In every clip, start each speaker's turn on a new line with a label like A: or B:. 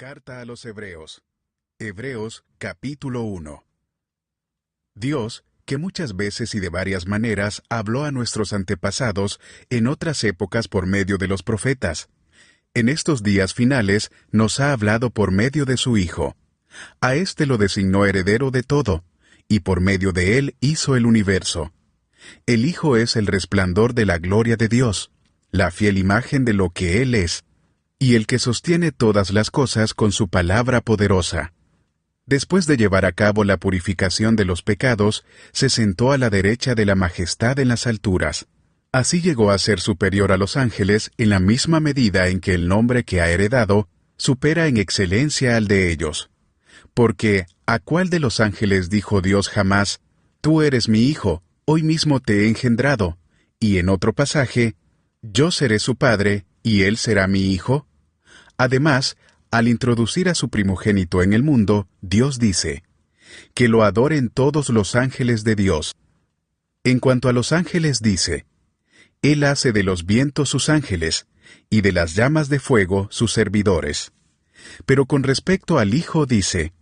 A: Carta a los Hebreos. Hebreos, capítulo 1. Dios, que muchas veces y de varias maneras habló a nuestros antepasados en otras épocas por medio de los profetas, en estos días finales nos ha hablado por medio de su Hijo. A éste lo designó heredero de todo, y por medio de él hizo el universo. El Hijo es el resplandor de la gloria de Dios, la fiel imagen de lo que Él es, y el que sostiene todas las cosas con su palabra poderosa. Después de llevar a cabo la purificación de los pecados, se sentó a la derecha de la majestad en las alturas. Así llegó a ser superior a los ángeles en la misma medida en que el nombre que ha heredado supera en excelencia al de ellos. Porque, ¿a cuál de los ángeles dijo Dios jamás, «Tú eres mi hijo, hoy mismo te he engendrado», y en otro pasaje, «Yo seré su padre, y él será mi hijo»? Además, al introducir a su primogénito en el mundo, Dios dice, «Que lo adoren todos los ángeles de Dios». En cuanto a los ángeles dice, «Él hace de los vientos sus ángeles, y de las llamas de fuego sus servidores». Pero con respecto al Hijo dice,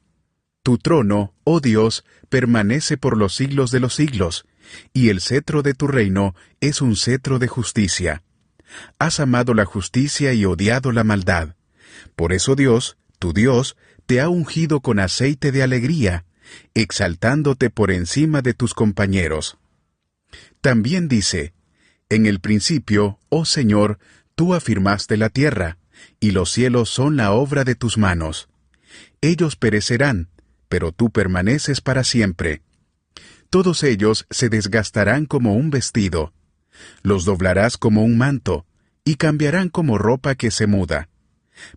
A: «Tu trono, oh Dios, permanece por los siglos de los siglos, y el cetro de tu reino es un cetro de justicia. Has amado la justicia y odiado la maldad. Por eso Dios, tu Dios, te ha ungido con aceite de alegría, exaltándote por encima de tus compañeros». También dice, «En el principio, oh Señor, tú afirmaste la tierra, y los cielos son la obra de tus manos. Ellos perecerán, pero tú permaneces para siempre. Todos ellos se desgastarán como un vestido. Los doblarás como un manto, y cambiarán como ropa que se muda.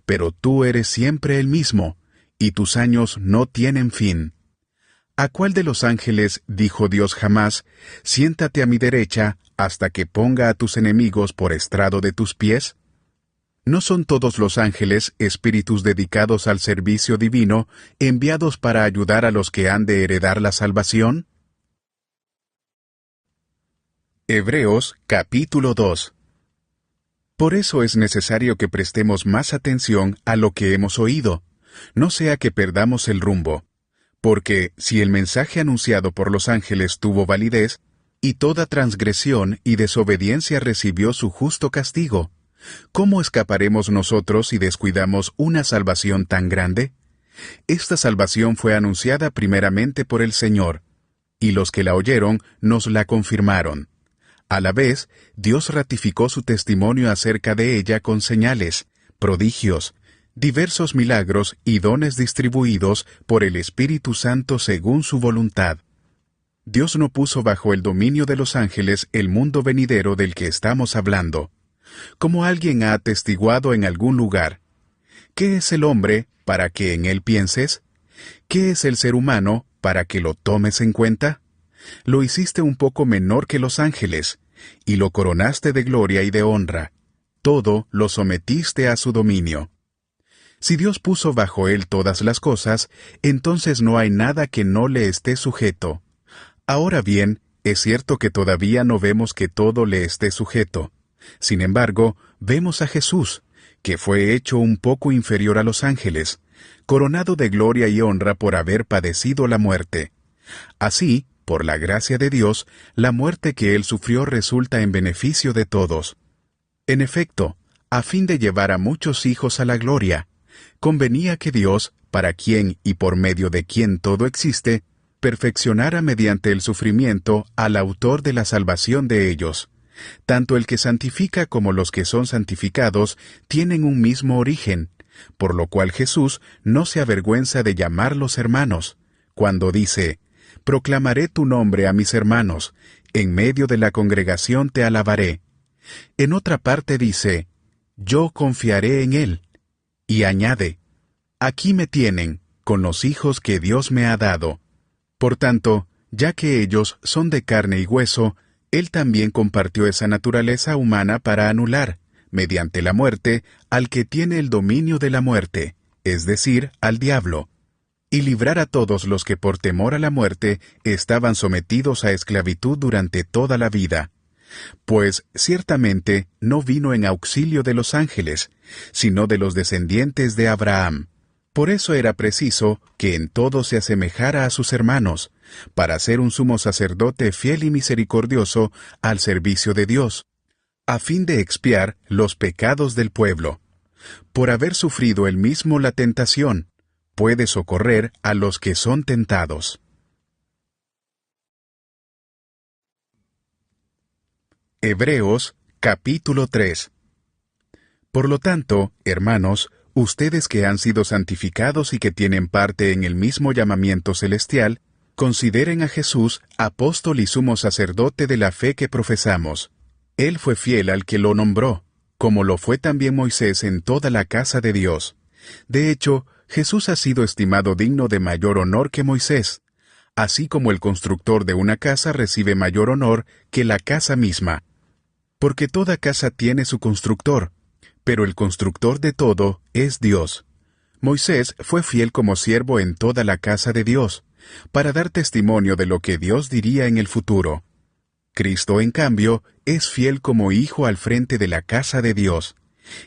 A: Pero tú eres siempre el mismo, y tus años no tienen fin». ¿A cuál de los ángeles dijo Dios jamás, «Siéntate a mi derecha hasta que ponga a tus enemigos por estrado de tus pies»? ¿No son todos los ángeles espíritus dedicados al servicio divino, enviados para ayudar a los que han de heredar la salvación? Hebreos capítulo 2. Por eso es necesario que prestemos más atención a lo que hemos oído, no sea que perdamos el rumbo. Porque si el mensaje anunciado por los ángeles tuvo validez, y toda transgresión y desobediencia recibió su justo castigo, ¿cómo escaparemos nosotros si descuidamos una salvación tan grande? Esta salvación fue anunciada primeramente por el Señor, y los que la oyeron nos la confirmaron. A la vez, Dios ratificó su testimonio acerca de ella con señales, prodigios, diversos milagros y dones distribuidos por el Espíritu Santo según su voluntad. Dios no puso bajo el dominio de los ángeles el mundo venidero del que estamos hablando. Como alguien ha atestiguado en algún lugar, ¿qué es el hombre para que en él pienses? ¿Qué es el ser humano para que lo tomes en cuenta? Lo hiciste un poco menor que los ángeles, y lo coronaste de gloria y de honra. Todo lo sometiste a su dominio. Si Dios puso bajo él todas las cosas, entonces no hay nada que no le esté sujeto. Ahora bien, es cierto que todavía no vemos que todo le esté sujeto. Sin embargo, vemos a Jesús, que fue hecho un poco inferior a los ángeles, coronado de gloria y honra por haber padecido la muerte. Así, por la gracia de Dios, la muerte que él sufrió resulta en beneficio de todos. En efecto, a fin de llevar a muchos hijos a la gloria, convenía que Dios, para quien y por medio de quien todo existe, perfeccionara mediante el sufrimiento al autor de la salvación de ellos. Tanto el que santifica como los que son santificados tienen un mismo origen, por lo cual Jesús no se avergüenza de llamarlos hermanos, cuando dice, «Proclamaré tu nombre a mis hermanos, en medio de la congregación te alabaré». En otra parte dice, «Yo confiaré en él». Y añade, «Aquí me tienen, con los hijos que Dios me ha dado». Por tanto, ya que ellos son de carne y hueso, él también compartió esa naturaleza humana para anular, mediante la muerte, al que tiene el dominio de la muerte, es decir, al diablo, y librar a todos los que por temor a la muerte estaban sometidos a esclavitud durante toda la vida. Pues ciertamente no vino en auxilio de los ángeles, sino de los descendientes de Abraham. Por eso era preciso que en todo se asemejara a sus hermanos, para ser un sumo sacerdote fiel y misericordioso al servicio de Dios, a fin de expiar los pecados del pueblo. Por haber sufrido él mismo la tentación, puede socorrer a los que son tentados. Hebreos, capítulo 3. Por lo tanto, hermanos, ustedes que han sido santificados y que tienen parte en el mismo llamamiento celestial, consideren a Jesús apóstol y sumo sacerdote de la fe que profesamos. Él fue fiel al que lo nombró, como lo fue también Moisés en toda la casa de Dios. De hecho, Jesús ha sido estimado digno de mayor honor que Moisés, así como el constructor de una casa recibe mayor honor que la casa misma. Porque toda casa tiene su constructor, pero el constructor de todo es Dios. Moisés fue fiel como siervo en toda la casa de Dios, para dar testimonio de lo que Dios diría en el futuro. Cristo, en cambio, es fiel como hijo al frente de la casa de Dios,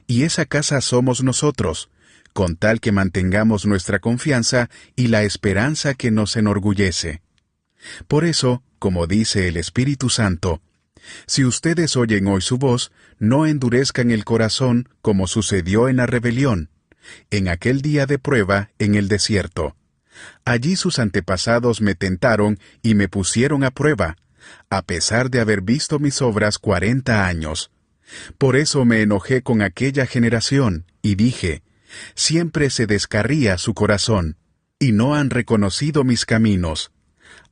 A: y esa casa somos nosotros, con tal que mantengamos nuestra confianza y la esperanza que nos enorgullece. Por eso, como dice el Espíritu Santo, si ustedes oyen hoy su voz, no endurezcan el corazón como sucedió en la rebelión, en aquel día de prueba en el desierto. Allí sus antepasados me tentaron y me pusieron a prueba, a pesar de haber visto mis obras 40 años. Por eso me enojé con aquella generación, y dije, siempre se descarría su corazón, y no han reconocido mis caminos.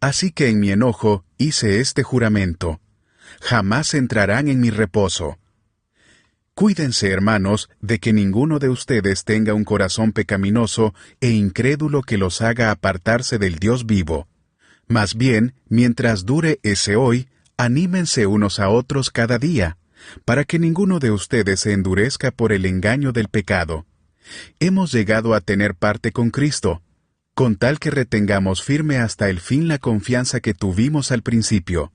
A: Así que en mi enojo hice este juramento: jamás entrarán en mi reposo. Cuídense, hermanos, de que ninguno de ustedes tenga un corazón pecaminoso e incrédulo que los haga apartarse del Dios vivo. Más bien, mientras dure ese hoy, anímense unos a otros cada día, para que ninguno de ustedes se endurezca por el engaño del pecado. Hemos llegado a tener parte con Cristo, con tal que retengamos firme hasta el fin la confianza que tuvimos al principio.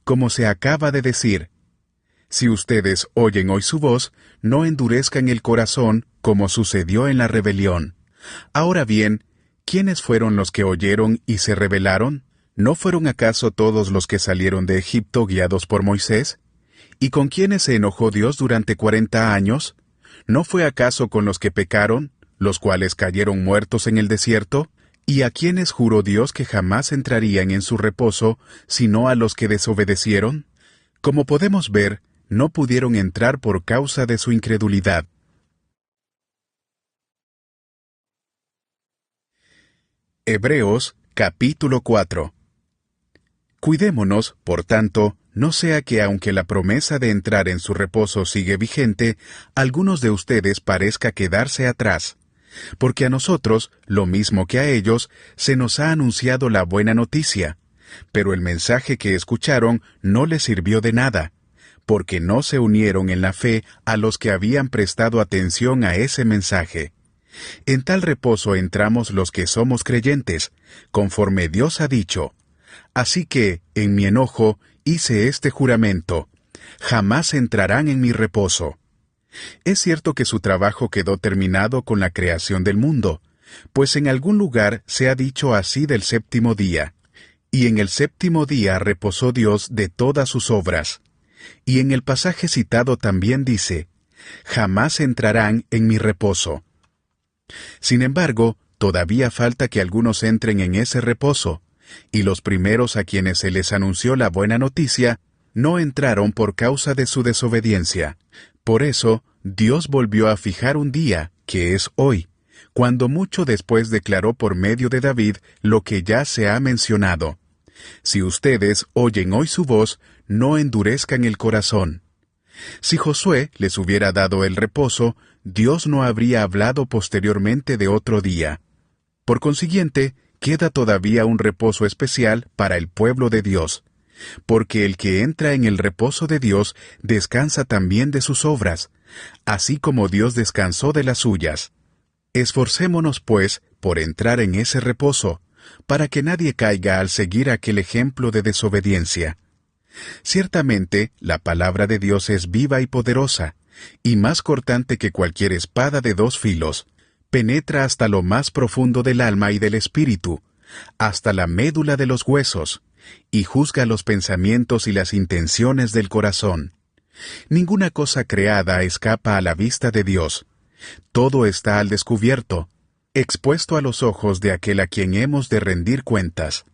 A: Como se acaba de decir, si ustedes oyen hoy su voz, no endurezcan el corazón como sucedió en la rebelión. Ahora bien, ¿quiénes fueron los que oyeron y se rebelaron? ¿No fueron acaso todos los que salieron de Egipto guiados por Moisés? ¿Y con quiénes se enojó Dios durante 40 años? ¿No fue acaso con los que pecaron, los cuales cayeron muertos en el desierto? ¿Y a quiénes juró Dios que jamás entrarían en su reposo, sino a los que desobedecieron? Como podemos ver, no pudieron entrar por causa de su incredulidad. Hebreos, capítulo 4. Cuidémonos, por tanto, no sea que aunque la promesa de entrar en su reposo sigue vigente, algunos de ustedes parezca quedarse atrás. Porque a nosotros, lo mismo que a ellos, se nos ha anunciado la buena noticia, pero el mensaje que escucharon no les sirvió de nada, porque no se unieron en la fe a los que habían prestado atención a ese mensaje. En tal reposo entramos los que somos creyentes, conforme Dios ha dicho. Así que, en mi enojo, hice este juramento: jamás entrarán en mi reposo. Es cierto que su trabajo quedó terminado con la creación del mundo, pues en algún lugar se ha dicho así del séptimo día. Y en el séptimo día reposó Dios de todas sus obras. Y en el pasaje citado también dice: jamás entrarán en mi reposo. Sin embargo, todavía falta que algunos entren en ese reposo, y los primeros a quienes se les anunció la buena noticia no entraron por causa de su desobediencia. Por eso, Dios volvió a fijar un día, que es hoy, cuando mucho después declaró por medio de David lo que ya se ha mencionado: si ustedes oyen hoy su voz, no endurezcan el corazón. Si Josué les hubiera dado el reposo, Dios no habría hablado posteriormente de otro día. Por consiguiente, queda todavía un reposo especial para el pueblo de Dios, porque el que entra en el reposo de Dios descansa también de sus obras, así como Dios descansó de las suyas. Esforcémonos, pues, por entrar en ese reposo, para que nadie caiga al seguir aquel ejemplo de desobediencia. Ciertamente, la palabra de Dios es viva y poderosa, y más cortante que cualquier espada de 2 filos. penetra hasta lo más profundo del alma y del espíritu, hasta la médula de los huesos, y juzga los pensamientos y las intenciones del corazón. Ninguna cosa creada escapa a la vista de Dios. Todo está al descubierto, expuesto a los ojos de aquel a quien hemos de rendir cuentas.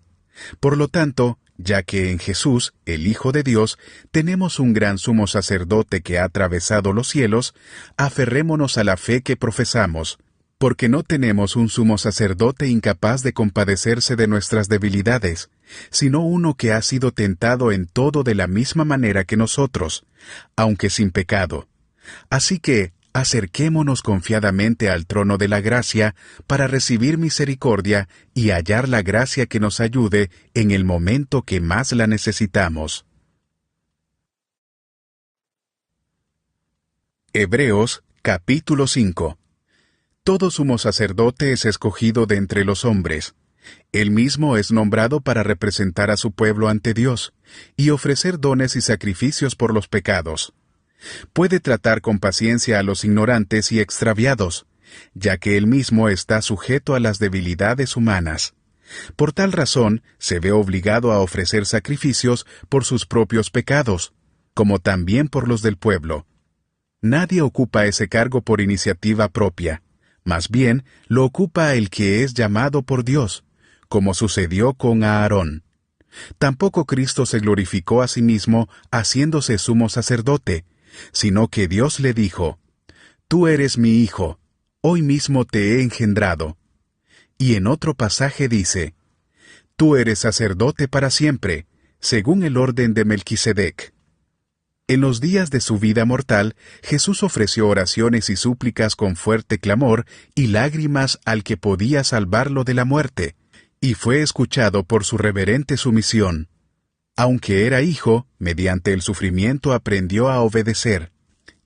A: Por lo tanto, ya que en Jesús, el Hijo de Dios, tenemos un gran sumo sacerdote que ha atravesado los cielos, aferrémonos a la fe que profesamos, porque no tenemos un sumo sacerdote incapaz de compadecerse de nuestras debilidades, sino uno que ha sido tentado en todo de la misma manera que nosotros, aunque sin pecado. Así que, acerquémonos confiadamente al trono de la gracia para recibir misericordia y hallar la gracia que nos ayude en el momento que más la necesitamos. Hebreos, capítulo 5. Todo sumo sacerdote es escogido de entre los hombres. Él mismo es nombrado para representar a su pueblo ante Dios, y ofrecer dones y sacrificios por los pecados. Puede tratar con paciencia a los ignorantes y extraviados, ya que él mismo está sujeto a las debilidades humanas. Por tal razón, se ve obligado a ofrecer sacrificios por sus propios pecados, como también por los del pueblo. Nadie ocupa ese cargo por iniciativa propia. Más bien, lo ocupa el que es llamado por Dios, como sucedió con Aarón. Tampoco Cristo se glorificó a sí mismo haciéndose sumo sacerdote, sino que Dios le dijo: «Tú eres mi Hijo, hoy mismo te he engendrado». Y en otro pasaje dice: «Tú eres sacerdote para siempre, según el orden de Melquisedec». En los días de su vida mortal, Jesús ofreció oraciones y súplicas con fuerte clamor y lágrimas al que podía salvarlo de la muerte, y fue escuchado por su reverente sumisión. Aunque era hijo, mediante el sufrimiento aprendió a obedecer,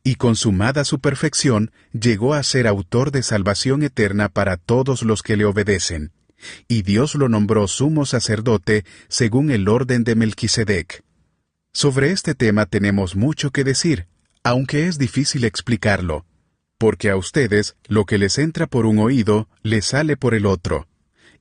A: y consumada su perfección, llegó a ser autor de salvación eterna para todos los que le obedecen, y Dios lo nombró sumo sacerdote según el orden de Melquisedec. Sobre este tema tenemos mucho que decir, aunque es difícil explicarlo, porque a ustedes lo que les entra por un oído les sale por el otro.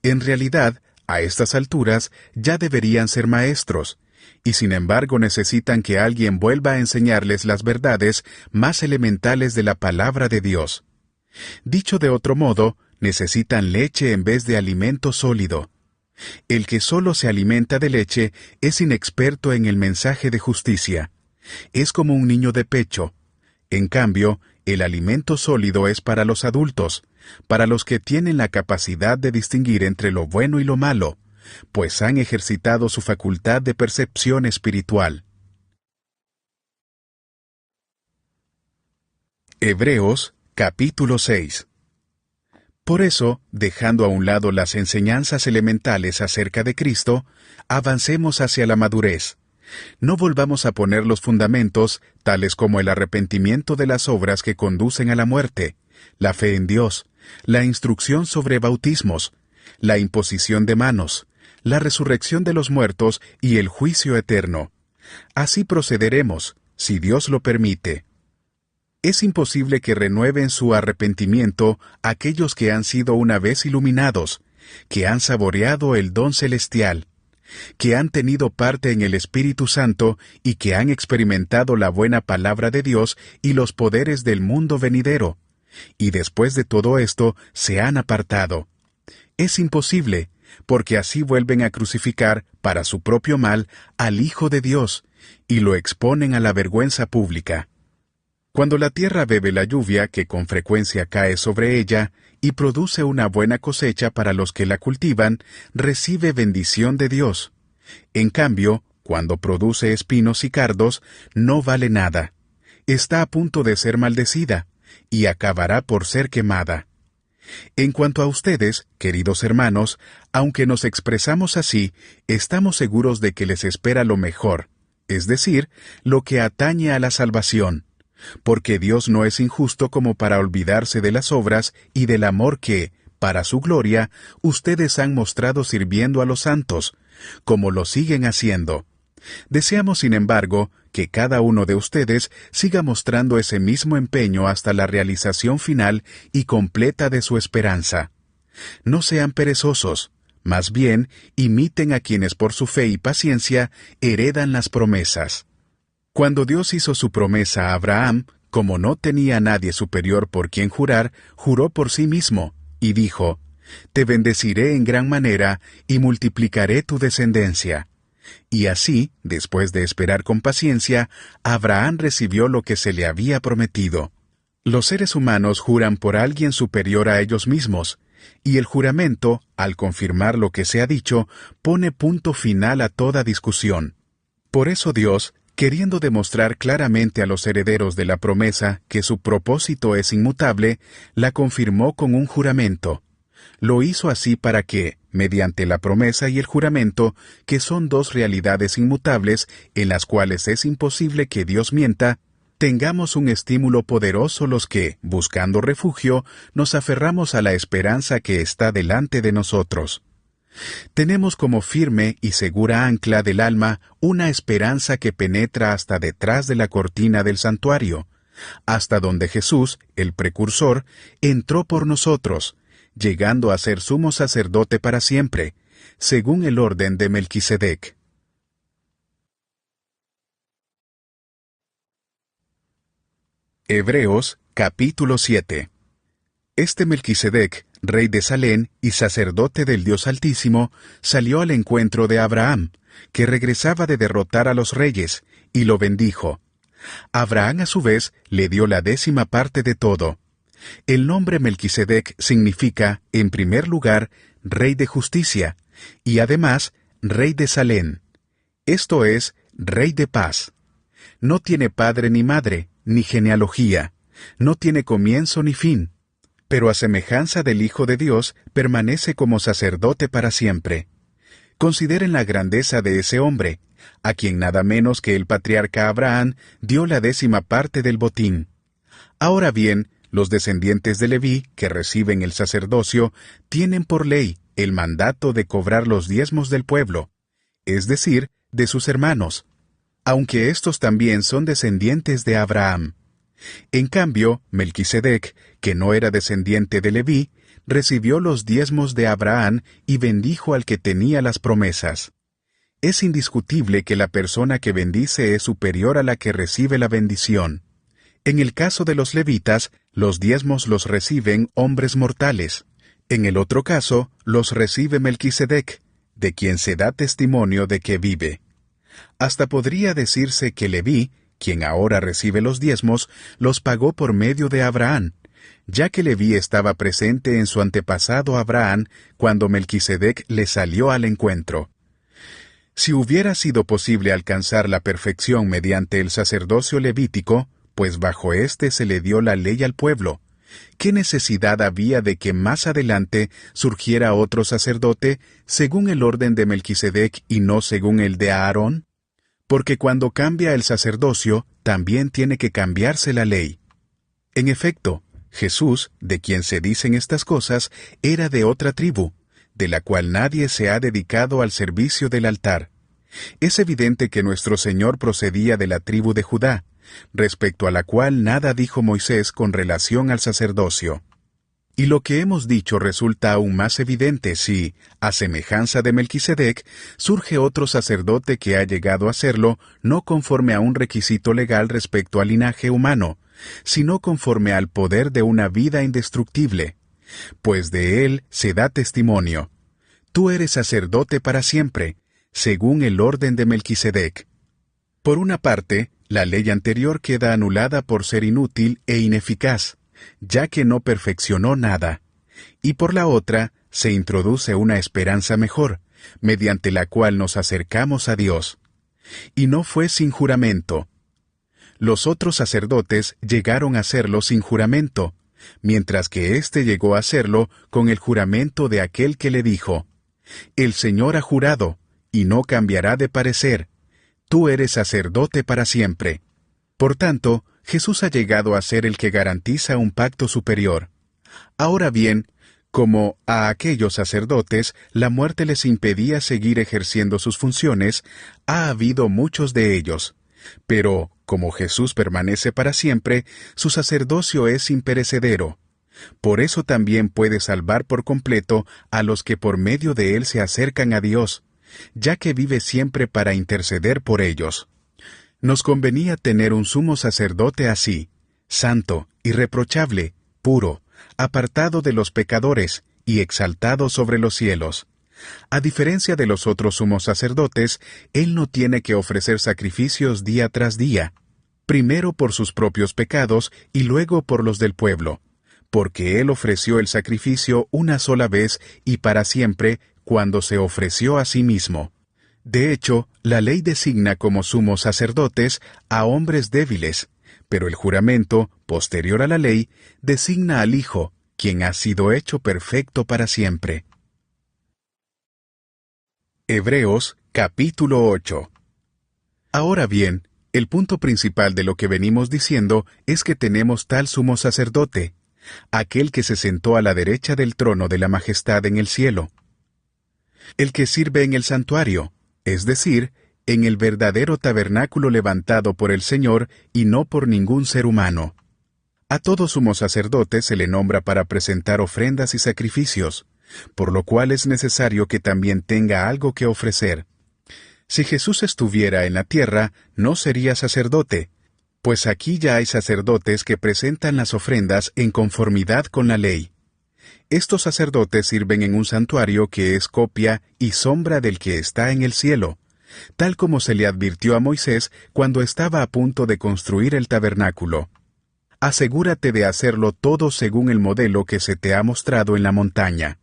A: En realidad, a estas alturas ya deberían ser maestros, y sin embargo necesitan que alguien vuelva a enseñarles las verdades más elementales de la palabra de Dios. Dicho de otro modo, necesitan leche en vez de alimento sólido. El que solo se alimenta de leche es inexperto en el mensaje de justicia. Es como un niño de pecho. En cambio, el alimento sólido es para los adultos, para los que tienen la capacidad de distinguir entre lo bueno y lo malo, pues han ejercitado su facultad de percepción espiritual. Hebreos, capítulo 6. Por eso, dejando a un lado las enseñanzas elementales acerca de Cristo, avancemos hacia la madurez. No volvamos a poner los fundamentos, tales como el arrepentimiento de las obras que conducen a la muerte, la fe en Dios, la instrucción sobre bautismos, la imposición de manos, la resurrección de los muertos y el juicio eterno. Así procederemos, si Dios lo permite. Es imposible que renueven su arrepentimiento aquellos que han sido una vez iluminados, que han saboreado el don celestial, que han tenido parte en el Espíritu Santo y que han experimentado la buena palabra de Dios y los poderes del mundo venidero, y después de todo esto se han apartado. Es imposible, porque así vuelven a crucificar, para su propio mal, al Hijo de Dios, y lo exponen a la vergüenza pública. Cuando la tierra bebe la lluvia que con frecuencia cae sobre ella, y produce una buena cosecha para los que la cultivan, recibe bendición de Dios. En cambio, cuando produce espinos y cardos, no vale nada. Está a punto de ser maldecida, y acabará por ser quemada. En cuanto a ustedes, queridos hermanos, aunque nos expresamos así, estamos seguros de que les espera lo mejor, es decir, lo que atañe a la salvación, porque Dios no es injusto como para olvidarse de las obras y del amor que, para su gloria, ustedes han mostrado sirviendo a los santos, como lo siguen haciendo. Deseamos, sin embargo, que cada uno de ustedes siga mostrando ese mismo empeño hasta la realización final y completa de su esperanza. No sean perezosos, más bien, imiten a quienes por su fe y paciencia heredan las promesas. Cuando Dios hizo su promesa a Abraham, como no tenía a nadie superior por quien jurar, juró por sí mismo, y dijo: «Te bendeciré en gran manera, y multiplicaré tu descendencia». Y así, después de esperar con paciencia, Abraham recibió lo que se le había prometido. Los seres humanos juran por alguien superior a ellos mismos, y el juramento, al confirmar lo que se ha dicho, pone punto final a toda discusión. Por eso Dios, queriendo demostrar claramente a los herederos de la promesa que su propósito es inmutable, la confirmó con un juramento. Lo hizo así para que, mediante la promesa y el juramento, que son dos realidades inmutables en las cuales es imposible que Dios mienta, tengamos un estímulo poderoso los que, buscando refugio, nos aferramos a la esperanza que está delante de nosotros. Tenemos como firme y segura ancla del alma una esperanza que penetra hasta detrás de la cortina del santuario, hasta donde Jesús, el precursor, entró por nosotros, llegando a ser sumo sacerdote para siempre, según el orden de Melquisedec. Hebreos, capítulo 7. Este Melquisedec, rey de Salem y sacerdote del Dios Altísimo, salió al encuentro de Abraham, que regresaba de derrotar a los reyes, y lo bendijo. Abraham a su vez le dio la 10ª parte de todo. El nombre Melquisedec significa, en primer lugar, rey de justicia, y además, rey de Salem. Esto es, rey de paz. No tiene padre ni madre, ni genealogía, no tiene comienzo ni fin, pero a semejanza del Hijo de Dios, permanece como sacerdote para siempre. Consideren la grandeza de ese hombre, a quien nada menos que el patriarca Abraham dio la 10ª parte del botín. Ahora bien, los descendientes de Leví, que reciben el sacerdocio, tienen por ley el mandato de cobrar los diezmos del pueblo, es decir, de sus hermanos, aunque estos también son descendientes de Abraham. En cambio, Melquisedec, que no era descendiente de Leví, recibió los diezmos de Abraham y bendijo al que tenía las promesas. Es indiscutible que la persona que bendice es superior a la que recibe la bendición. En el caso de los levitas, los diezmos los reciben hombres mortales. En el otro caso, los recibe Melquisedec, de quien se da testimonio de que vive. Hasta podría decirse que Leví, quien ahora recibe los diezmos, los pagó por medio de Abraham, ya que Leví estaba presente en su antepasado Abraham cuando Melquisedec le salió al encuentro. Si hubiera sido posible alcanzar la perfección mediante el sacerdocio levítico, pues bajo éste se le dio la ley al pueblo, ¿qué necesidad había de que más adelante surgiera otro sacerdote según el orden de Melquisedec y no según el de Aarón? Porque cuando cambia el sacerdocio, también tiene que cambiarse la ley. En efecto, Jesús, de quien se dicen estas cosas, era de otra tribu, de la cual nadie se ha dedicado al servicio del altar. Es evidente que nuestro Señor procedía de la tribu de Judá, respecto a la cual nada dijo Moisés con relación al sacerdocio. Y lo que hemos dicho resulta aún más evidente si, a semejanza de Melquisedec, surge otro sacerdote que ha llegado a serlo no conforme a un requisito legal respecto al linaje humano, sino conforme al poder de una vida indestructible, pues de él se da testimonio. Tú eres sacerdote para siempre, según el orden de Melquisedec. Por una parte, la ley anterior queda anulada por ser inútil e ineficaz, ya que no perfeccionó nada, y por la otra, se introduce una esperanza mejor, mediante la cual nos acercamos a Dios. Y no fue sin juramento. Los otros sacerdotes llegaron a hacerlo sin juramento, mientras que éste llegó a hacerlo con el juramento de aquel que le dijo: «El Señor ha jurado, y no cambiará de parecer. Tú eres sacerdote para siempre». Por tanto, Jesús ha llegado a ser el que garantiza un pacto superior. Ahora bien, Como a aquellos sacerdotes la muerte les impedía seguir ejerciendo sus funciones, ha habido muchos de ellos. Pero, como Jesús permanece para siempre, su sacerdocio es imperecedero. Por eso también puede salvar por completo a los que por medio de él se acercan a Dios, ya que vive siempre para interceder por ellos. Nos convenía tener un sumo sacerdote así, santo, irreprochable, puro, apartado de los pecadores y exaltado sobre los cielos. A diferencia de los otros sumos sacerdotes, él no tiene que ofrecer sacrificios día tras día, primero por sus propios pecados y luego por los del pueblo, porque él ofreció el sacrificio una sola vez y para siempre cuando se ofreció a sí mismo. De hecho, la ley designa como sumos sacerdotes a hombres débiles, pero el juramento, posterior a la ley, designa al Hijo, quien ha sido hecho perfecto para siempre. Hebreos, capítulo 8. Ahora bien, el punto principal de lo que venimos diciendo es que tenemos tal sumo sacerdote, aquel que se sentó a la derecha del trono de la majestad en el cielo, el que sirve en el santuario, es decir, en el verdadero tabernáculo levantado por el Señor y no por ningún ser humano. A todo sumo sacerdote se le nombra para presentar ofrendas y sacrificios, por lo cual es necesario que también tenga algo que ofrecer. Si Jesús estuviera en la tierra, no sería sacerdote, pues aquí ya hay sacerdotes que presentan las ofrendas en conformidad con la ley. Estos sacerdotes sirven en un santuario que es copia y sombra del que está en el cielo, tal como se le advirtió a Moisés cuando estaba a punto de construir el tabernáculo. Asegúrate de hacerlo todo según el modelo que se te ha mostrado en la montaña.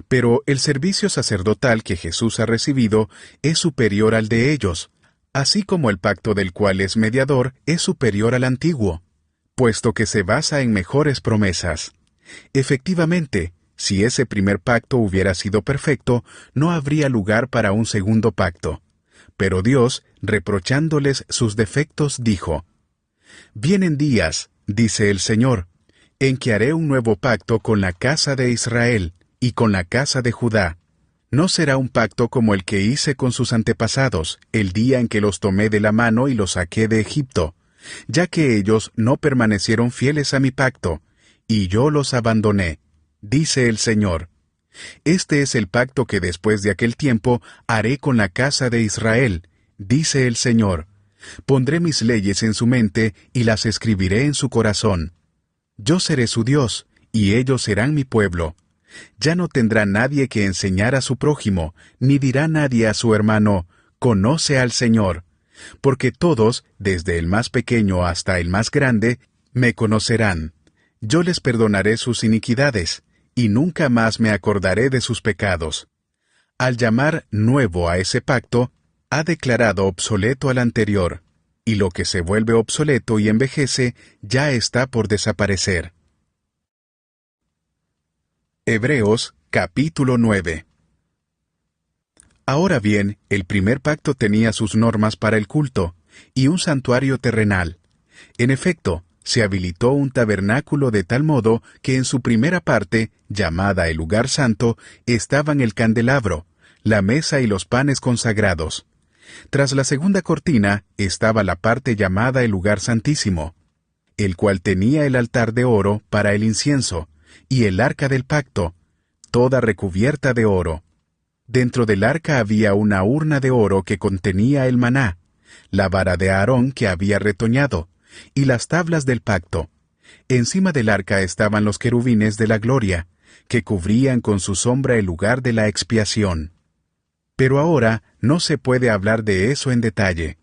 A: Pero el servicio sacerdotal que Jesús ha recibido es superior al de ellos, así como el pacto del cual es mediador es superior al antiguo, puesto que se basa en mejores promesas. Efectivamente, si ese primer pacto hubiera sido perfecto, no habría lugar para un segundo pacto. Pero Dios, reprochándoles sus defectos, dijo: «Vienen días, dice el Señor, en que haré un nuevo pacto con la casa de Israel y con la casa de Judá. No será un pacto como el que hice con sus antepasados, el día en que los tomé de la mano y los saqué de Egipto, ya que ellos no permanecieron fieles a mi pacto, y yo los abandoné, dice el Señor. Este es el pacto que después de aquel tiempo haré con la casa de Israel, dice el Señor. Pondré mis leyes en su mente y las escribiré en su corazón. Yo seré su Dios, y ellos serán mi pueblo. Ya no tendrá nadie que enseñar a su prójimo, ni dirá nadie a su hermano, «Conoce al Señor», porque todos, desde el más pequeño hasta el más grande, me conocerán. Yo les perdonaré sus iniquidades, y nunca más me acordaré de sus pecados. Al llamar nuevo a ese pacto, ha declarado obsoleto al anterior, y lo que se vuelve obsoleto y envejece ya está por desaparecer. Hebreos, capítulo 9. Ahora bien, el primer pacto tenía sus normas para el culto, y un santuario terrenal. En efecto, se habilitó un tabernáculo de tal modo que en su primera parte, llamada el lugar santo, estaban el candelabro, la mesa y los panes consagrados. Tras la segunda cortina estaba la parte llamada el lugar santísimo, el cual tenía el altar de oro para el incienso, y el arca del pacto, toda recubierta de oro. Dentro del arca había una urna de oro que contenía el maná, la vara de Aarón que había retoñado, y las tablas del pacto. Encima del arca estaban los querubines de la gloria, que cubrían con su sombra el lugar de la expiación. Pero ahora no se puede hablar de eso en detalle.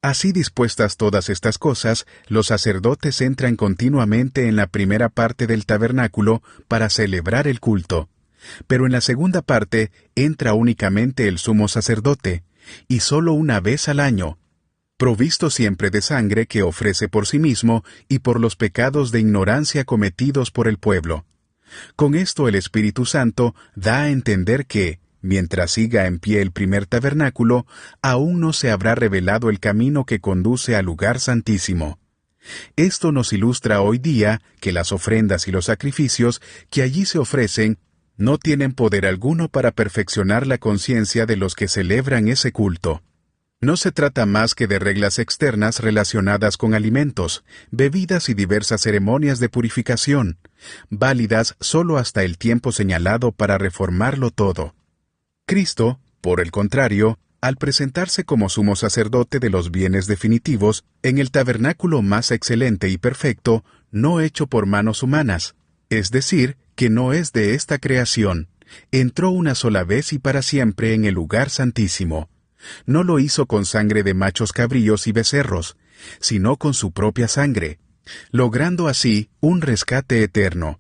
A: Así dispuestas todas estas cosas, los sacerdotes entran continuamente en la primera parte del tabernáculo para celebrar el culto, pero en la segunda parte entra únicamente el sumo sacerdote, y solo una vez al año, provisto siempre de sangre que ofrece por sí mismo y por los pecados de ignorancia cometidos por el pueblo. Con esto el Espíritu Santo da a entender que, mientras siga en pie el primer tabernáculo, aún no se habrá revelado el camino que conduce al lugar santísimo. Esto nos ilustra hoy día que las ofrendas y los sacrificios que allí se ofrecen no tienen poder alguno para perfeccionar la conciencia de los que celebran ese culto. No se trata más que de reglas externas relacionadas con alimentos, bebidas y diversas ceremonias de purificación, válidas solo hasta el tiempo señalado para reformarlo todo. Cristo, por el contrario, al presentarse como sumo sacerdote de los bienes definitivos, en el tabernáculo más excelente y perfecto, no hecho por manos humanas, es decir, que no es de esta creación, entró una sola vez y para siempre en el lugar santísimo. No lo hizo con sangre de machos cabríos y becerros, sino con su propia sangre, logrando así un rescate eterno.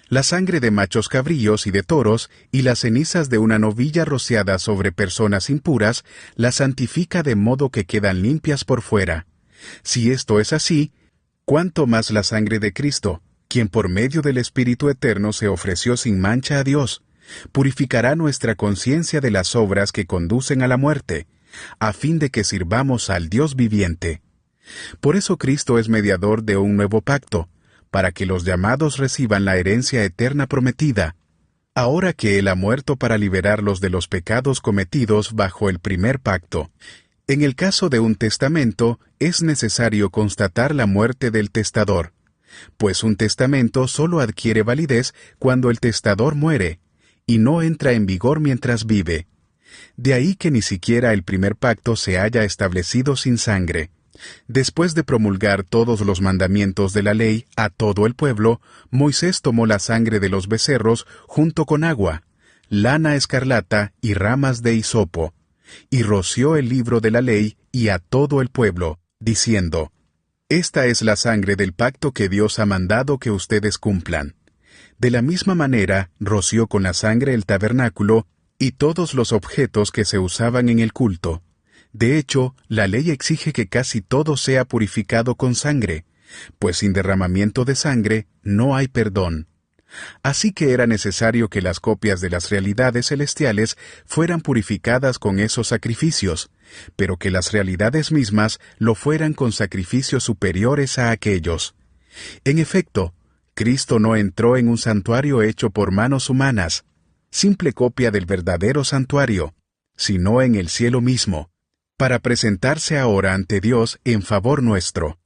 A: La sangre de machos cabríos y de toros y las cenizas de una novilla rociada sobre personas impuras las santifica de modo que quedan limpias por fuera. Si esto es así, ¿cuánto más la sangre de Cristo, quien por medio del Espíritu Eterno se ofreció sin mancha a Dios, purificará nuestra conciencia de las obras que conducen a la muerte, a fin de que sirvamos al Dios viviente? Por eso Cristo es mediador de un nuevo pacto, para que los llamados reciban la herencia eterna prometida, ahora que Él ha muerto para liberarlos de los pecados cometidos bajo el primer pacto. En el caso de un testamento, es necesario constatar la muerte del testador, pues un testamento solo adquiere validez cuando el testador muere, y no entra en vigor mientras vive. De ahí que ni siquiera el primer pacto se haya establecido sin sangre. Después de promulgar todos los mandamientos de la ley a todo el pueblo, Moisés tomó la sangre de los becerros junto con agua, lana escarlata y ramas de hisopo, y roció el libro de la ley y a todo el pueblo, diciendo: Esta es la sangre del pacto que Dios ha mandado que ustedes cumplan. De la misma manera, roció con la sangre el tabernáculo y todos los objetos que se usaban en el culto. De hecho, la ley exige que casi todo sea purificado con sangre, pues sin derramamiento de sangre no hay perdón. Así que era necesario que las copias de las realidades celestiales fueran purificadas con esos sacrificios, pero que las realidades mismas lo fueran con sacrificios superiores a aquellos. En efecto, Cristo no entró en un santuario hecho por manos humanas, simple copia del verdadero santuario, sino en el cielo mismo, para presentarse ahora ante Dios en favor nuestro.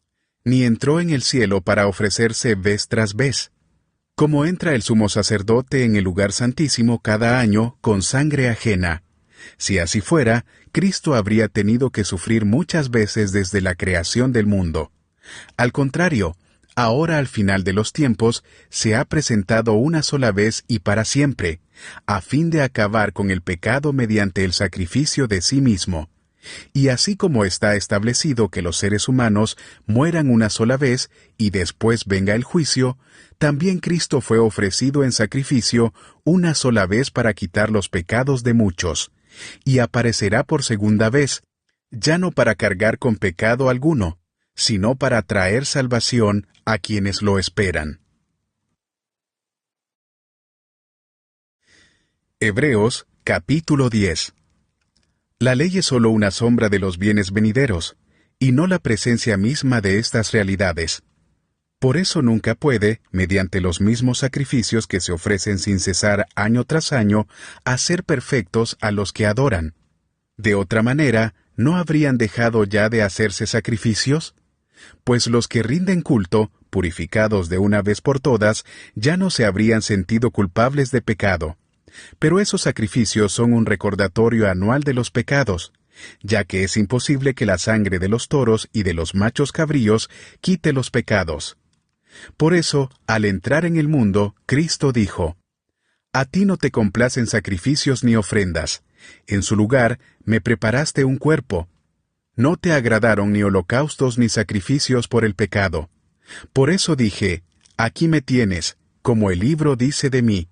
A: Ni entró en el cielo para ofrecerse vez tras vez, como entra el sumo sacerdote en el lugar santísimo cada año con sangre ajena. Si así fuera, Cristo habría tenido que sufrir muchas veces desde la creación del mundo. Al contrario, ahora al final de los tiempos, se ha presentado una sola vez y para siempre, a fin de acabar con el pecado mediante el sacrificio de sí mismo. Y así como está establecido que los seres humanos mueran una sola vez y después venga el juicio, también Cristo fue ofrecido en sacrificio una sola vez para quitar los pecados de muchos, y aparecerá por segunda vez, ya no para cargar con pecado alguno, sino para traer salvación a quienes lo esperan. Hebreos capítulo 10. La ley es sólo una sombra de los bienes venideros, y no la presencia misma de estas realidades. Por eso nunca puede, mediante los mismos sacrificios que se ofrecen sin cesar año tras año, hacer perfectos a los que adoran. De otra manera, ¿no habrían dejado ya de hacerse sacrificios? Pues los que rinden culto, purificados de una vez por todas, ya no se habrían sentido culpables de pecado. Pero esos sacrificios son un recordatorio anual de los pecados, ya que es imposible que la sangre de los toros y de los machos cabríos quite los pecados. Por eso, al entrar en el mundo, Cristo dijo: A ti no te complacen sacrificios ni ofrendas. En su lugar, me preparaste un cuerpo. No te agradaron ni holocaustos ni sacrificios por el pecado. Por eso dije: Aquí me tienes, como el libro dice de mí.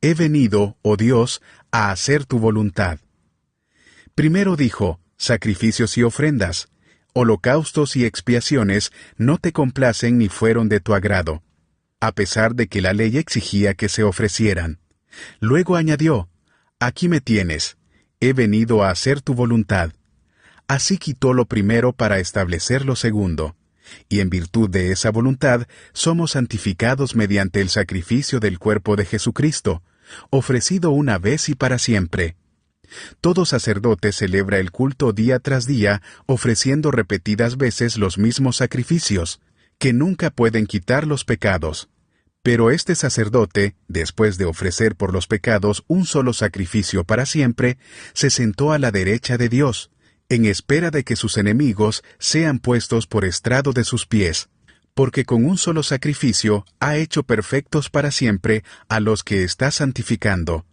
A: He venido, oh Dios, a hacer tu voluntad. Primero dijo: sacrificios y ofrendas, holocaustos y expiaciones no te complacen ni fueron de tu agrado, a pesar de que la ley exigía que se ofrecieran. Luego añadió: aquí me tienes, he venido a hacer tu voluntad. Así quitó lo primero para establecer lo segundo, y en virtud de esa voluntad somos santificados mediante el sacrificio del cuerpo de Jesucristo, ofrecido una vez y para siempre. Todo sacerdote celebra el culto día tras día, ofreciendo repetidas veces los mismos sacrificios, que nunca pueden quitar los pecados. Pero este sacerdote, después de ofrecer por los pecados un solo sacrificio para siempre, se sentó a la derecha de Dios, en espera de que sus enemigos sean puestos por estrado de sus pies, porque con un solo sacrificio ha hecho perfectos para siempre a los que está santificando.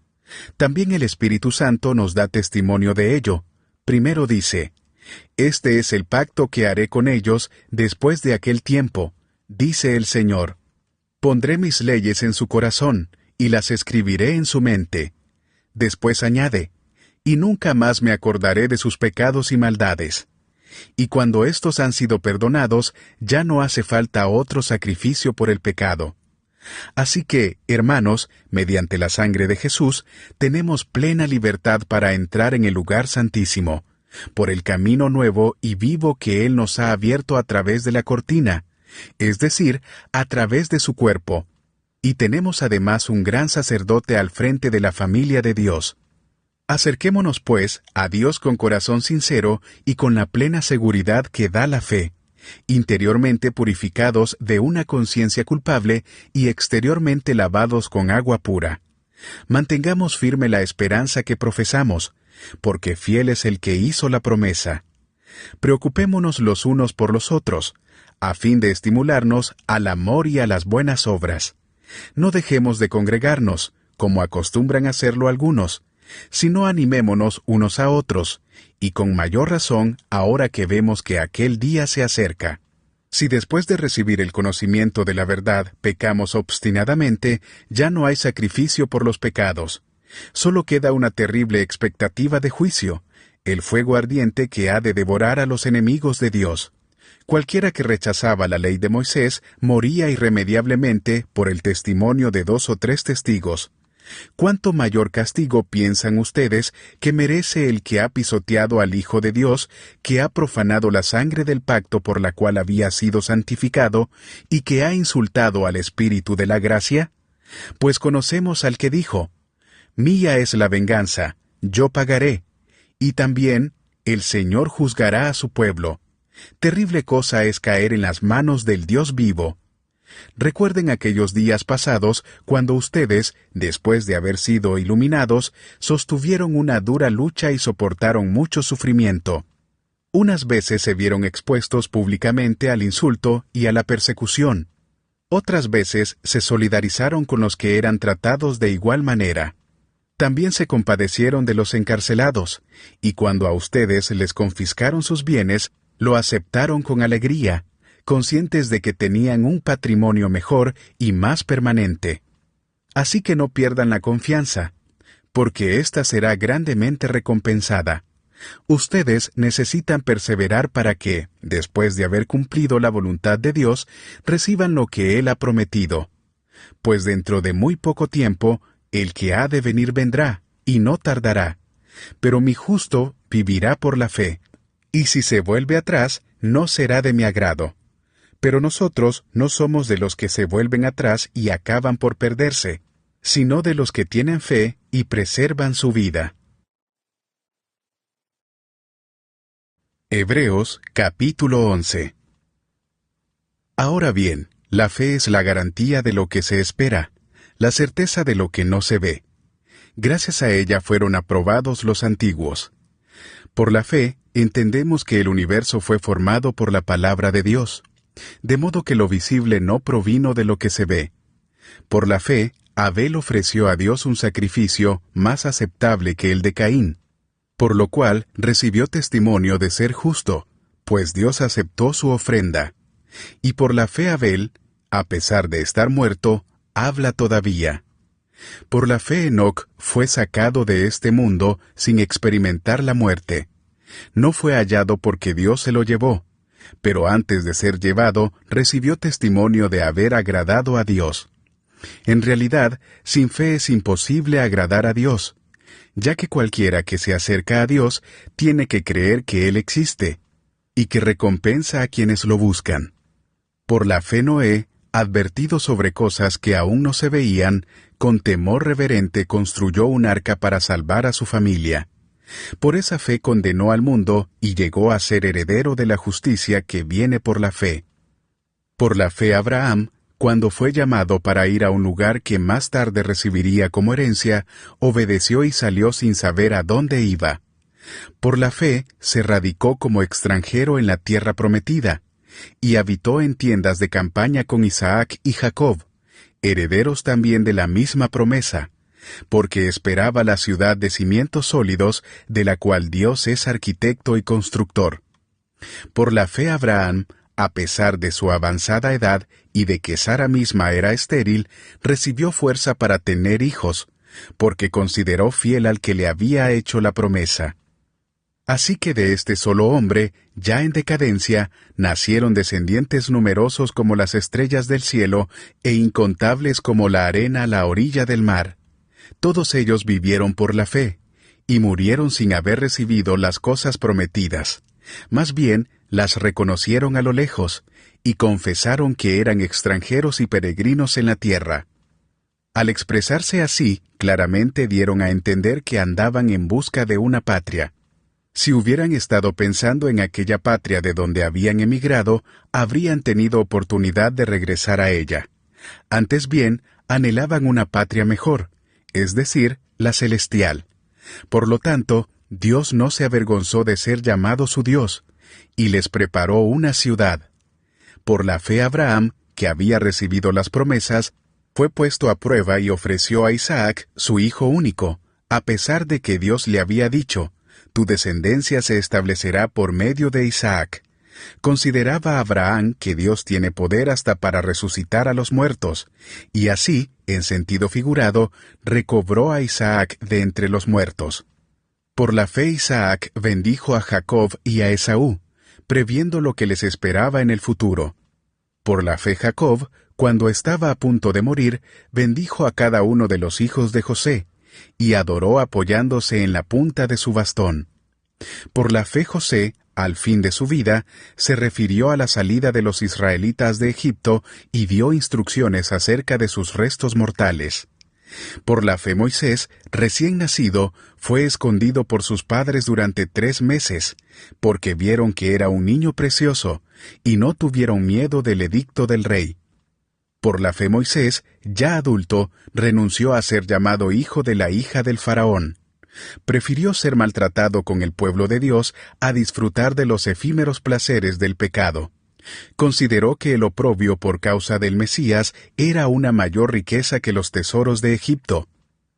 A: También el Espíritu Santo nos da testimonio de ello. Primero dice, «Este es el pacto que haré con ellos después de aquel tiempo, dice el Señor. Pondré mis leyes en su corazón, y las escribiré en su mente». Después añade, «Y nunca más me acordaré de sus pecados y maldades». Y cuando estos han sido perdonados, ya no hace falta otro sacrificio por el pecado. Así que, hermanos, mediante la sangre de Jesús, tenemos plena libertad para entrar en el lugar santísimo, por el camino nuevo y vivo que Él nos ha abierto a través de la cortina, es decir, a través de su cuerpo. Y tenemos además un gran sacerdote al frente de la familia de Dios. Acerquémonos, pues, a Dios con corazón sincero y con la plena seguridad que da la fe, interiormente purificados de una conciencia culpable y exteriormente lavados con agua pura. Mantengamos firme la esperanza que profesamos, porque fiel es el que hizo la promesa. Preocupémonos los unos por los otros, a fin de estimularnos al amor y a las buenas obras. No dejemos de congregarnos, como acostumbran hacerlo algunos, sino animémonos unos a otros, y con mayor razón ahora que vemos que aquel día se acerca. Si después de recibir el conocimiento de la verdad pecamos obstinadamente, ya no hay sacrificio por los pecados. Solo queda una terrible expectativa de juicio, el fuego ardiente que ha de devorar a los enemigos de Dios. Cualquiera que rechazaba la ley de Moisés moría irremediablemente por el testimonio de 2 o 3 testigos. ¿Cuánto mayor castigo piensan ustedes que merece el que ha pisoteado al Hijo de Dios, que ha profanado la sangre del pacto por la cual había sido santificado, y que ha insultado al Espíritu de la gracia? Pues conocemos al que dijo, «Mía es la venganza, yo pagaré», y también, «El Señor juzgará a su pueblo». Terrible cosa es caer en las manos del Dios vivo. Recuerden aquellos días pasados cuando ustedes, después de haber sido iluminados, sostuvieron una dura lucha y soportaron mucho sufrimiento. Unas veces se vieron expuestos públicamente al insulto y a la persecución. Otras veces se solidarizaron con los que eran tratados de igual manera. También se compadecieron de los encarcelados, y cuando a ustedes les confiscaron sus bienes, lo aceptaron con alegría, conscientes de que tenían un patrimonio mejor y más permanente. Así que no pierdan la confianza, porque ésta será grandemente recompensada. Ustedes necesitan perseverar para que, después de haber cumplido la voluntad de Dios, reciban lo que Él ha prometido. Pues dentro de muy poco tiempo, el que ha de venir vendrá, y no tardará. Pero mi justo vivirá por la fe, y si se vuelve atrás, no será de mi agrado. Pero nosotros no somos de los que se vuelven atrás y acaban por perderse, sino de los que tienen fe y preservan su vida. Hebreos capítulo 11. Ahora bien, la fe es la garantía de lo que se espera, la certeza de lo que no se ve. Gracias a ella fueron aprobados los antiguos. Por la fe, entendemos que el universo fue formado por la palabra de Dios, de modo que lo visible no provino de lo que se ve. Por la fe, Abel ofreció a Dios un sacrificio más aceptable que el de Caín, por lo cual recibió testimonio de ser justo, pues Dios aceptó su ofrenda. Y por la fe Abel, a pesar de estar muerto, habla todavía. Por la fe Enoc fue sacado de este mundo sin experimentar la muerte. No fue hallado porque Dios se lo llevó, pero antes de ser llevado recibió testimonio de haber agradado a Dios. En realidad, sin fe es imposible agradar a Dios, ya que cualquiera que se acerca a Dios tiene que creer que Él existe, y que recompensa a quienes lo buscan. Por la fe Noé, advertido sobre cosas que aún no se veían, con temor reverente construyó un arca para salvar a su familia. Por esa fe condenó al mundo y llegó a ser heredero de la justicia que viene por la fe. Por la fe Abraham, cuando fue llamado para ir a un lugar que más tarde recibiría como herencia, obedeció y salió sin saber a dónde iba. Por la fe se radicó como extranjero en la tierra prometida, y habitó en tiendas de campaña con Isaac y Jacob, herederos también de la misma promesa, porque esperaba la ciudad de cimientos sólidos, de la cual Dios es arquitecto y constructor. Por la fe Abraham, a pesar de su avanzada edad y de que Sara misma era estéril, recibió fuerza para tener hijos, porque consideró fiel al que le había hecho la promesa. Así que de este solo hombre, ya en decadencia, nacieron descendientes numerosos como las estrellas del cielo e incontables como la arena a la orilla del mar. Todos ellos vivieron por la fe, y murieron sin haber recibido las cosas prometidas. Más bien, las reconocieron a lo lejos, y confesaron que eran extranjeros y peregrinos en la tierra. Al expresarse así, claramente dieron a entender que andaban en busca de una patria. Si hubieran estado pensando en aquella patria de donde habían emigrado, habrían tenido oportunidad de regresar a ella. Antes bien, anhelaban una patria mejor, es decir, la celestial. Por lo tanto, Dios no se avergonzó de ser llamado su Dios, y les preparó una ciudad. Por la fe Abraham, que había recibido las promesas, fue puesto a prueba y ofreció a Isaac, su hijo único, a pesar de que Dios le había dicho: «Tu descendencia se establecerá por medio de Isaac». Consideraba Abraham que Dios tiene poder hasta para resucitar a los muertos, y así, en sentido figurado, recobró a Isaac de entre los muertos. Por la fe Isaac bendijo a Jacob y a Esaú, previendo lo que les esperaba en el futuro. Por la fe Jacob, cuando estaba a punto de morir, bendijo a cada uno de los hijos de José, y adoró apoyándose en la punta de su bastón. Por la fe José, al fin de su vida, se refirió a la salida de los israelitas de Egipto y dio instrucciones acerca de sus restos mortales. Por la fe Moisés, recién nacido, fue escondido por sus padres durante 3 meses, porque vieron que era un niño precioso, y no tuvieron miedo del edicto del rey. Por la fe Moisés, ya adulto, renunció a ser llamado hijo de la hija del faraón. Prefirió ser maltratado con el pueblo de Dios a disfrutar de los efímeros placeres del pecado. Consideró que el oprobio por causa del Mesías era una mayor riqueza que los tesoros de Egipto,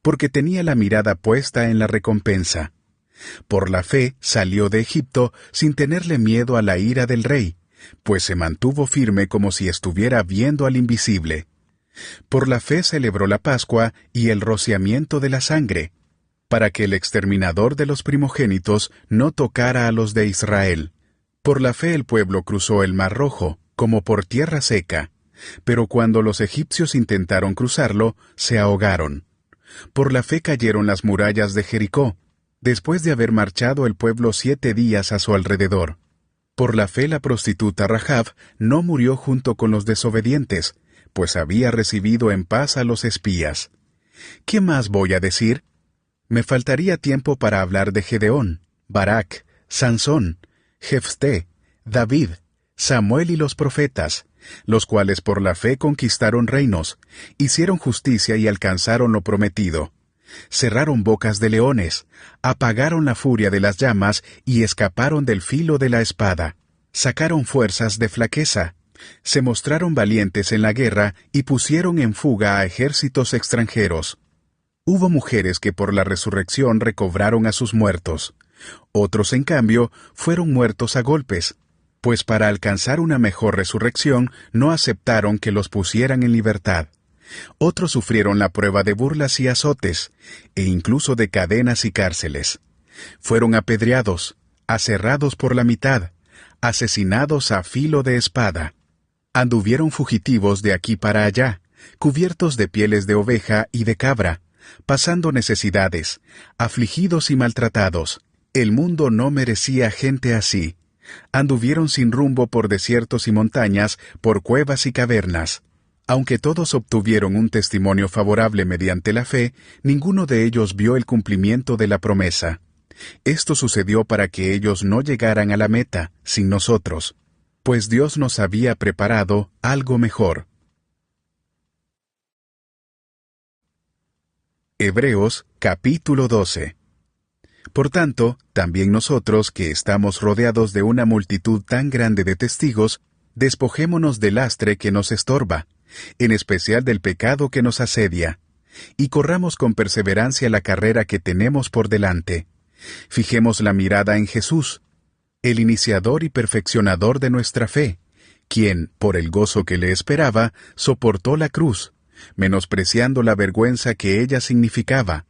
A: porque tenía la mirada puesta en la recompensa. Por la fe salió de Egipto sin tenerle miedo a la ira del rey, pues se mantuvo firme como si estuviera viendo al invisible. Por la fe celebró la Pascua y el rociamiento de la sangre, para que el exterminador de los primogénitos no tocara a los de Israel. Por la fe el pueblo cruzó el Mar Rojo, como por tierra seca, pero cuando los egipcios intentaron cruzarlo, se ahogaron. Por la fe cayeron las murallas de Jericó, después de haber marchado el pueblo 7 días a su alrededor. Por la fe la prostituta Rahab no murió junto con los desobedientes, pues había recibido en paz a los espías. ¿Qué más voy a decir? Me faltaría tiempo para hablar de Gedeón, Barak, Sansón, Jefté, David, Samuel y los profetas, los cuales por la fe conquistaron reinos, hicieron justicia y alcanzaron lo prometido. Cerraron bocas de leones, apagaron la furia de las llamas y escaparon del filo de la espada. Sacaron fuerzas de flaqueza, se mostraron valientes en la guerra y pusieron en fuga a ejércitos extranjeros. Hubo mujeres que por la resurrección recobraron a sus muertos. Otros, en cambio, fueron muertos a golpes, pues para alcanzar una mejor resurrección no aceptaron que los pusieran en libertad. Otros sufrieron la prueba de burlas y azotes, e incluso de cadenas y cárceles. Fueron apedreados, aserrados por la mitad, asesinados a filo de espada. Anduvieron fugitivos de aquí para allá, cubiertos de pieles de oveja y de cabra, pasando necesidades, afligidos y maltratados. El mundo no merecía gente así, Anduvieron sin rumbo por desiertos y montañas, por cuevas y cavernas. Aunque todos obtuvieron un testimonio favorable mediante la fe, ninguno de ellos vio el cumplimiento de la promesa. Esto sucedió para que ellos no llegaran a la meta, sin nosotros, pues Dios nos había preparado algo mejor. Hebreos capítulo 12. Por tanto, también nosotros, que estamos rodeados de una multitud tan grande de testigos, despojémonos del lastre que nos estorba, en especial del pecado que nos asedia, y corramos con perseverancia la carrera que tenemos por delante. Fijemos la mirada en Jesús, el iniciador y perfeccionador de nuestra fe, quien, por el gozo que le esperaba, soportó la cruz, menospreciando la vergüenza que ella significaba,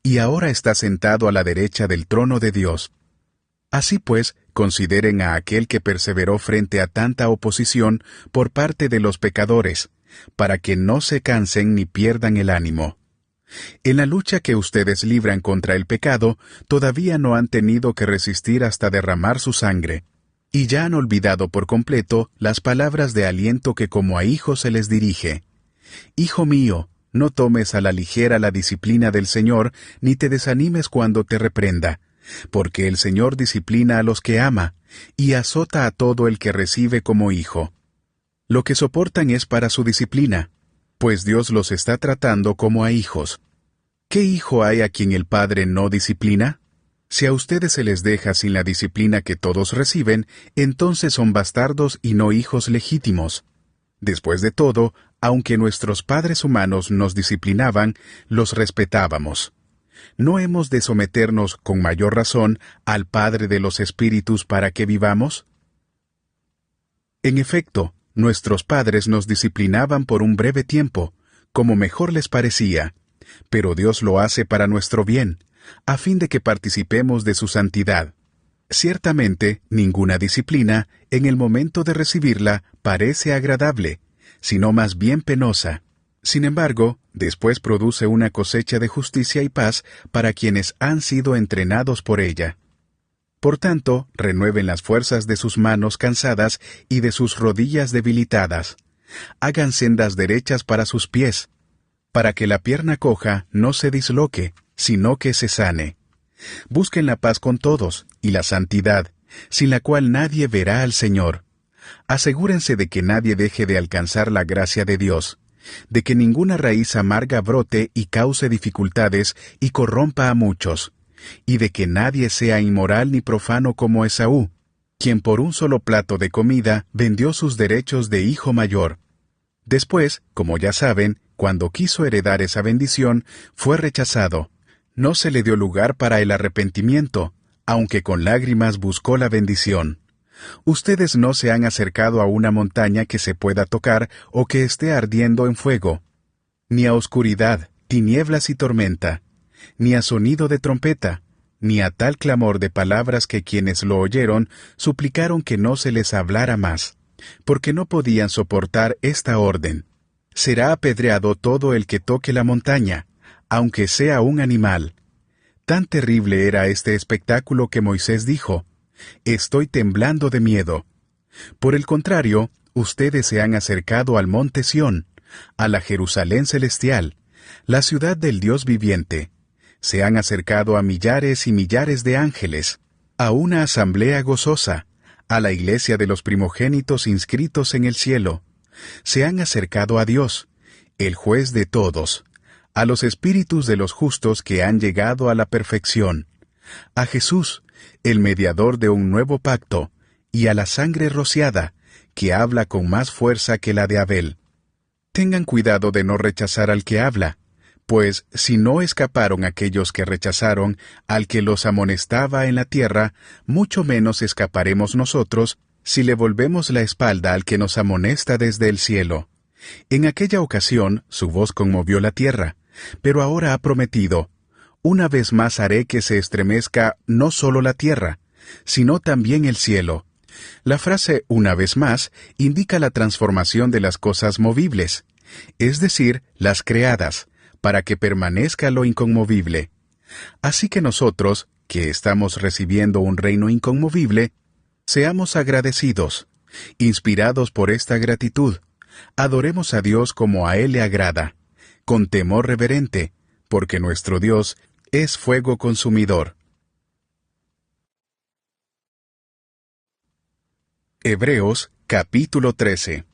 A: y ahora está sentado a la derecha del trono de Dios. Así pues, consideren a aquel que perseveró frente a tanta oposición por parte de los pecadores, para que no se cansen ni pierdan el ánimo. En la lucha que ustedes libran contra el pecado, todavía no han tenido que resistir hasta derramar su sangre, y ya han olvidado por completo las palabras de aliento que como a hijos se les dirige. Hijo mío, no tomes a la ligera la disciplina del Señor, ni te desanimes cuando te reprenda, porque el Señor disciplina a los que ama, y azota a todo el que recibe como hijo. Lo que soportan es para su disciplina, pues Dios los está tratando como a hijos. ¿Qué hijo hay a quien el Padre no disciplina? Si a ustedes se les deja sin la disciplina que todos reciben, entonces son bastardos y no hijos legítimos. Después de todo, aunque nuestros padres humanos nos disciplinaban, los respetábamos. ¿No hemos de someternos con mayor razón al Padre de los Espíritus para que vivamos? En efecto, nuestros padres nos disciplinaban por un breve tiempo, como mejor les parecía, pero Dios lo hace para nuestro bien, a fin de que participemos de su santidad. Ciertamente, ninguna disciplina, en el momento de recibirla, parece agradable, sino más bien penosa. Sin embargo, después produce una cosecha de justicia y paz para quienes han sido entrenados por ella. Por tanto, renueven las fuerzas de sus manos cansadas y de sus rodillas debilitadas. Hagan sendas derechas para sus pies, para que la pierna coja no se disloque, sino que se sane. Busquen la paz con todos y la santidad, sin la cual nadie verá al Señor. Asegúrense de que nadie deje de alcanzar la gracia de Dios, de que ninguna raíz amarga brote y cause dificultades y corrompa a muchos, y de que nadie sea inmoral ni profano como Esaú, quien por un solo plato de comida vendió sus derechos de hijo mayor. Después, como ya saben, cuando quiso heredar esa bendición, fue rechazado. No se le dio lugar para el arrepentimiento, aunque con lágrimas buscó la bendición. Ustedes no se han acercado a una montaña que se pueda tocar o que esté ardiendo en fuego, ni a oscuridad, tinieblas y tormenta, ni a sonido de trompeta, ni a tal clamor de palabras que quienes lo oyeron suplicaron que no se les hablara más, porque no podían soportar esta orden. Será apedreado todo el que toque la montaña, aunque sea un animal. Tan terrible era este espectáculo que Moisés dijo: «Estoy temblando de miedo». Por el contrario, ustedes se han acercado al monte Sión, a la Jerusalén celestial, la ciudad del Dios viviente. Se han acercado a millares y millares de ángeles, a una asamblea gozosa, a la iglesia de los primogénitos inscritos en el cielo. Se han acercado a Dios, el juez de todos, a los espíritus de los justos que han llegado a la perfección, a Jesús, el mediador de un nuevo pacto, y a la sangre rociada, que habla con más fuerza que la de Abel. Tengan cuidado de no rechazar al que habla, pues si no escaparon aquellos que rechazaron al que los amonestaba en la tierra, mucho menos escaparemos nosotros si le volvemos la espalda al que nos amonesta desde el cielo. En aquella ocasión su voz conmovió la tierra, pero ahora ha prometido: «Una vez más haré que se estremezca no solo la tierra, sino también el cielo». La frase «una vez más» indica la transformación de las cosas movibles, es decir, las creadas, para que permanezca lo inconmovible. Así que nosotros, que estamos recibiendo un reino inconmovible, Seamos agradecidos. Inspirados por esta gratitud, adoremos a Dios como a Él le agrada, con temor reverente, porque nuestro Dios es fuego consumidor. Hebreos capítulo 13.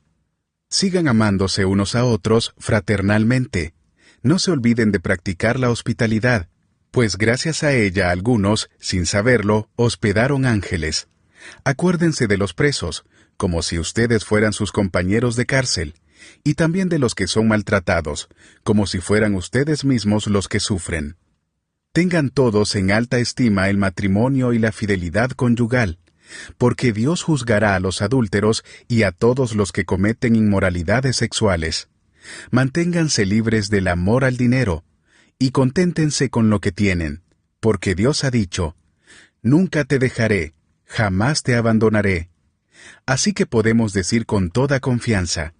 A: Sigan amándose unos a otros fraternalmente. No se olviden de practicar la hospitalidad, pues gracias a ella algunos, sin saberlo, hospedaron ángeles. Acuérdense de los presos, como si ustedes fueran sus compañeros de cárcel, y también de los que son maltratados, como si fueran ustedes mismos los que sufren. Tengan todos en alta estima el matrimonio y la fidelidad conyugal, porque Dios juzgará a los adúlteros y a todos los que cometen inmoralidades sexuales. Manténganse libres del amor al dinero, y conténtense con lo que tienen, porque Dios ha dicho, «Nunca te dejaré, jamás te abandonaré». Así que podemos decir con toda confianza,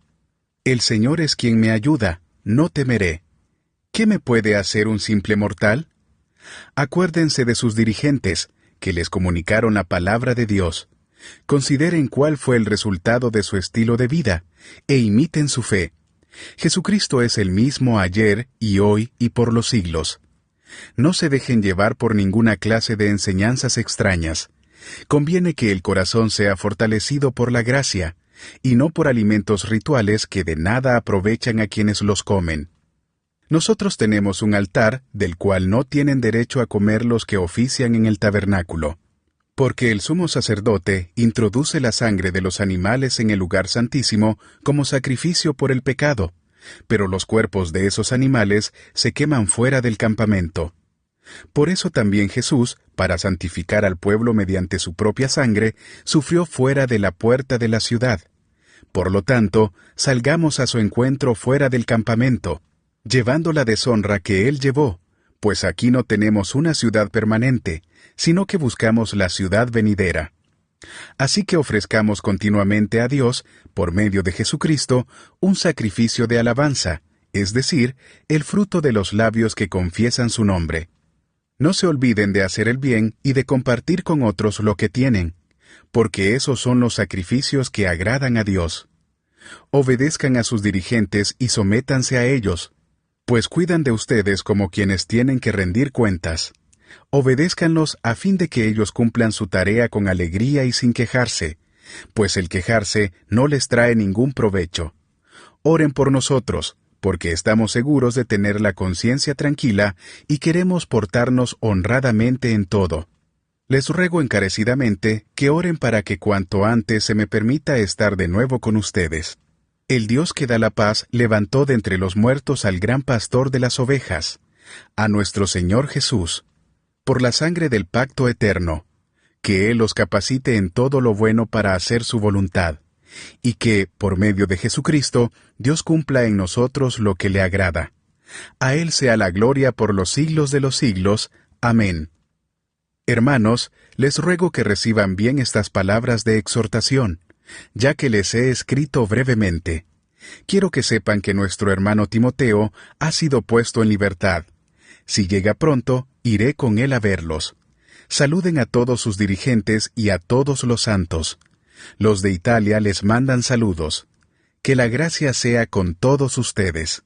A: «El Señor es quien me ayuda, no temeré». ¿Qué me puede hacer un simple mortal? Acuérdense de sus dirigentes, que les comunicaron la palabra de Dios. Consideren cuál fue el resultado de su estilo de vida, e imiten su fe. Jesucristo es el mismo ayer y hoy y por los siglos. No se dejen llevar por ninguna clase de enseñanzas extrañas. Conviene que el corazón sea fortalecido por la gracia, y no por alimentos rituales que de nada aprovechan a quienes los comen. Nosotros tenemos un altar del cual no tienen derecho a comer los que ofician en el tabernáculo, porque el sumo sacerdote introduce la sangre de los animales en el lugar santísimo como sacrificio por el pecado, pero los cuerpos de esos animales se queman fuera del campamento. Por eso también Jesús, para santificar al pueblo mediante su propia sangre, sufrió fuera de la puerta de la ciudad. Por lo tanto, salgamos a su encuentro fuera del campamento, llevando la deshonra que Él llevó, pues aquí no tenemos una ciudad permanente, sino que buscamos la ciudad venidera. Así que ofrezcamos continuamente a Dios, por medio de Jesucristo, un sacrificio de alabanza, es decir, el fruto de los labios que confiesan su nombre. No se olviden de hacer el bien y de compartir con otros lo que tienen, porque esos son los sacrificios que agradan a Dios. Obedezcan a sus dirigentes y sométanse a ellos, pues cuidan de ustedes como quienes tienen que rendir cuentas. Obedézcanlos a fin de que ellos cumplan su tarea con alegría y sin quejarse, pues el quejarse no les trae ningún provecho. Oren por nosotros, porque estamos seguros de tener la conciencia tranquila y queremos portarnos honradamente en todo. Les ruego encarecidamente que oren para que cuanto antes se me permita estar de nuevo con ustedes. El Dios que da la paz levantó de entre los muertos al gran pastor de las ovejas, a nuestro Señor Jesús, por la sangre del pacto eterno, que Él los capacite en todo lo bueno para hacer su voluntad, y que, por medio de Jesucristo, Dios cumpla en nosotros lo que le agrada. A Él sea la gloria por los siglos de los siglos. Amén. Hermanos, les ruego que reciban bien estas palabras de exhortación, ya que les he escrito brevemente. Quiero que sepan que nuestro hermano Timoteo ha sido puesto en libertad. Si llega pronto, iré con él a verlos. Saluden a todos sus dirigentes y a todos los santos. Los de Italia les mandan saludos. Que la gracia sea con todos ustedes.